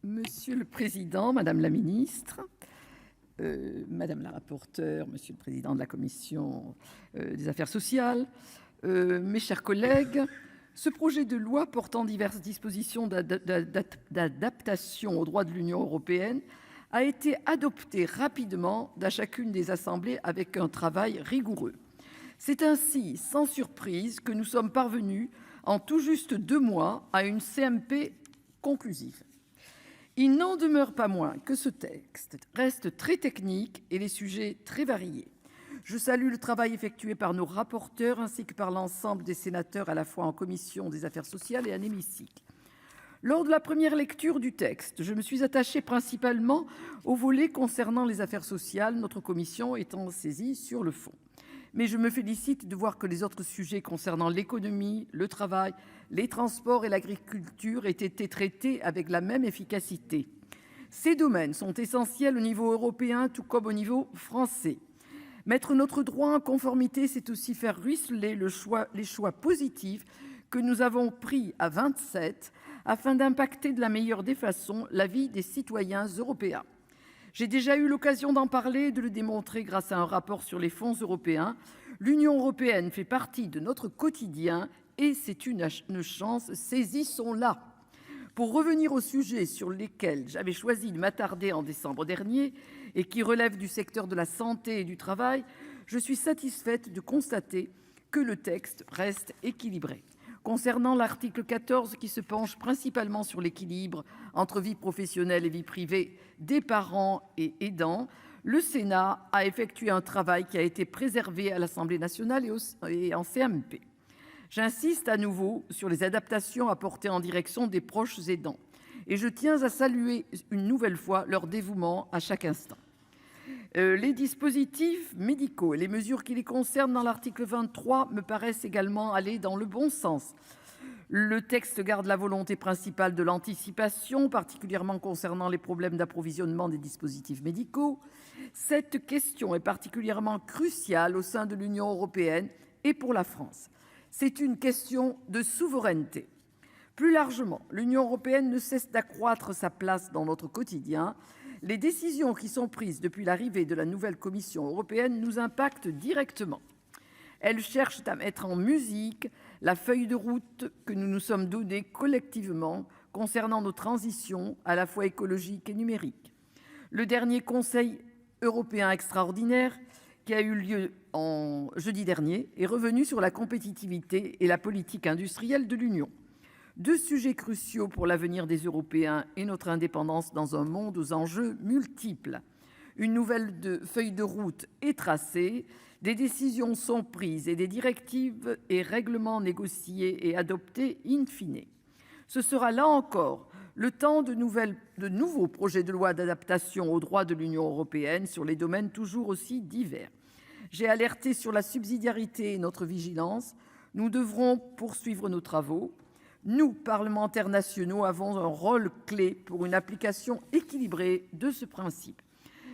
Monsieur le président, madame la ministre, madame la rapporteure, monsieur le président de la commission des affaires sociales, mes chers collègues, ce projet de loi portant diverses dispositions d'adaptation au droit de l'Union européenne a été adopté rapidement dans chacune des assemblées avec un travail rigoureux. C'est ainsi, sans surprise, que nous sommes parvenus, en tout juste 2 mois, à une CMP conclusive. Il n'en demeure pas moins que ce texte reste très technique et les sujets très variés. Je salue le travail effectué par nos rapporteurs ainsi que par l'ensemble des sénateurs à la fois en commission des affaires sociales et en hémicycle. Lors de la première lecture du texte, je me suis attachée principalement au volet concernant les affaires sociales, notre commission étant saisie sur le fond. Mais je me félicite de voir que les autres sujets concernant l'économie, le travail, les transports et l'agriculture aient été traités avec la même efficacité. Ces domaines sont essentiels au niveau européen tout comme au niveau français. Mettre notre droit en conformité, c'est aussi faire ruisseler les choix positifs que nous avons pris à 27 afin d'impacter de la meilleure des façons la vie des citoyens européens. J'ai déjà eu l'occasion d'en parler et de le démontrer grâce à un rapport sur les fonds européens. L'Union européenne fait partie de notre quotidien et c'est une chance, saisissons-la. Pour revenir aux sujets sur lesquels j'avais choisi de m'attarder en décembre dernier et qui relèvent du secteur de la santé et du travail, je suis satisfaite de constater que le texte reste équilibré. Concernant l'article 14 qui se penche principalement sur l'équilibre entre vie professionnelle et vie privée des parents et aidants, le Sénat a effectué un travail qui a été préservé à l'Assemblée nationale et en CMP. J'insiste à nouveau sur les adaptations apportées en direction des proches aidants et je tiens à saluer une nouvelle fois leur dévouement à chaque instant. Les dispositifs médicaux et les mesures qui les concernent dans l'article 23 me paraissent également aller dans le bon sens. Le texte garde la volonté principale de l'anticipation, particulièrement concernant les problèmes d'approvisionnement des dispositifs médicaux. Cette question est particulièrement cruciale au sein de l'Union européenne et pour la France. C'est une question de souveraineté. Plus largement, l'Union européenne ne cesse d'accroître sa place dans notre quotidien. Les décisions qui sont prises depuis l'arrivée de la nouvelle Commission européenne nous impactent directement. Elles cherchent à mettre en musique la feuille de route que nous nous sommes donnée collectivement concernant nos transitions à la fois écologiques et numériques. Le dernier Conseil européen extraordinaire qui a eu lieu jeudi dernier est revenu sur la compétitivité et la politique industrielle de l'Union. 2 sujets cruciaux pour l'avenir des Européens et notre indépendance dans un monde aux enjeux multiples. Une nouvelle feuille de route est tracée, des décisions sont prises et des directives et règlements négociés et adoptés in fine. Ce sera là encore le temps de nouveaux projets de loi d'adaptation au droit de l'Union européenne sur les domaines toujours aussi divers. J'ai alerté sur la subsidiarité et notre vigilance. Nous devrons poursuivre nos travaux. Nous, parlementaires nationaux, avons un rôle clé pour une application équilibrée de ce principe.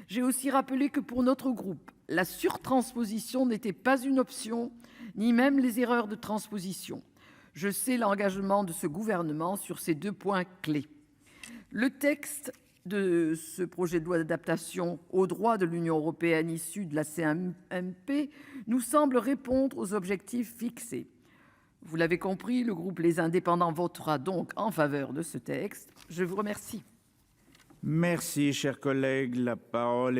J'ai aussi rappelé que pour notre groupe, la surtransposition n'était pas une option, ni même les erreurs de transposition. Je sais l'engagement de ce gouvernement sur ces 2 points clés. Le texte de ce projet de loi d'adaptation au droit de l'Union européenne issu de la CMP nous semble répondre aux objectifs fixés. Vous l'avez compris, le groupe Les Indépendants votera donc en faveur de ce texte. Je vous remercie. Merci, chers collègues. La parole est